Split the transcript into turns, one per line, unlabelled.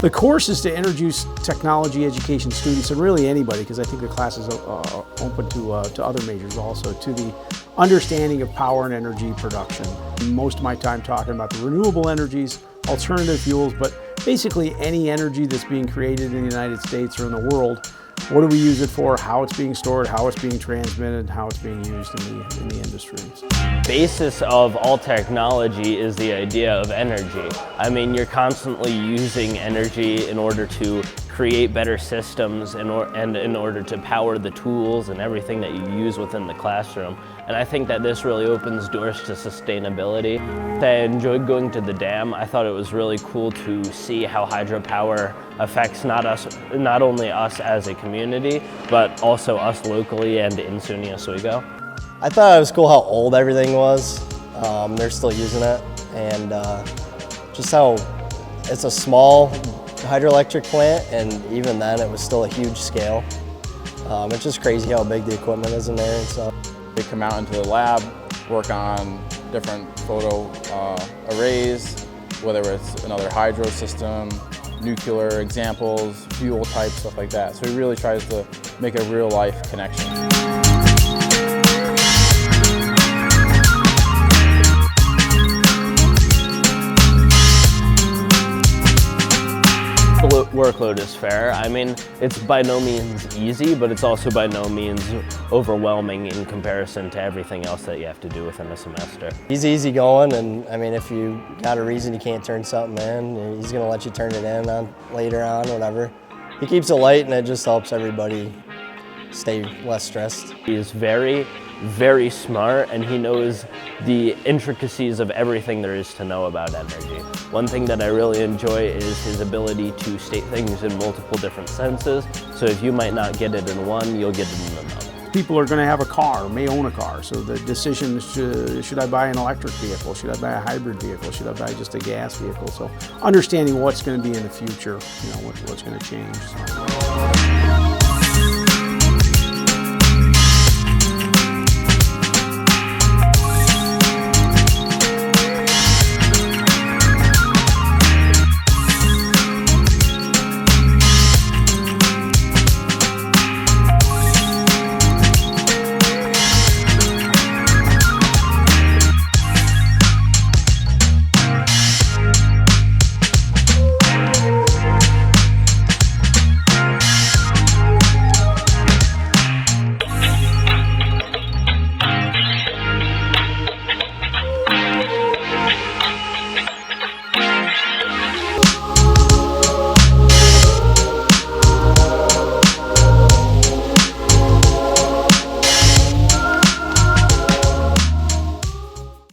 The course is to introduce technology education students, and really anybody, because I think the class is open to other majors also, to the understanding of power and energy production. Most of my time talking about the renewable energies, alternative fuels, but basically any energy that's being created in the United States or in the world. What do we use it for, how it's being stored, how it's being transmitted, how it's being used in the industries.
Basis of all technology is the idea of energy. I mean, you're constantly using energy in order to create better systems and in order to power the tools and everything that you use within the classroom. And I think that this really opens doors to sustainability. I enjoyed going to the dam. I thought it was really cool to see how hydropower affects not only us as a community, but also us locally and in SUNY Oswego.
I thought it was cool how old everything was. They're still using it, and just how it's a small hydroelectric plant, and even then it was still a huge scale. It's just crazy how big the equipment is in there and stuff.
They come out into the lab, work on different photo arrays, whether it's another hydro system, nuclear examples, fuel type, stuff like that. So he really tries to make a real life connection.
The workload is fair. I mean, it's by no means easy, but it's also by no means overwhelming in comparison to everything else that you have to do within a semester.
He's easy going, and I mean, if you got a reason you can't turn something in, he's gonna let you turn it in later on, whatever. He keeps it light, and it just helps everybody stay less stressed.
He is very, very smart, and he knows the intricacies of everything there is to know about energy. One thing that I really enjoy is his ability to state things in multiple different senses. So if you might not get it in one, you'll get it in another.
People are going to have a car, may own a car, so the decision is, should I buy an electric vehicle, should I buy a hybrid vehicle, should I buy just a gas vehicle? So understanding what's going to be in the future, you know, what's going to change. So.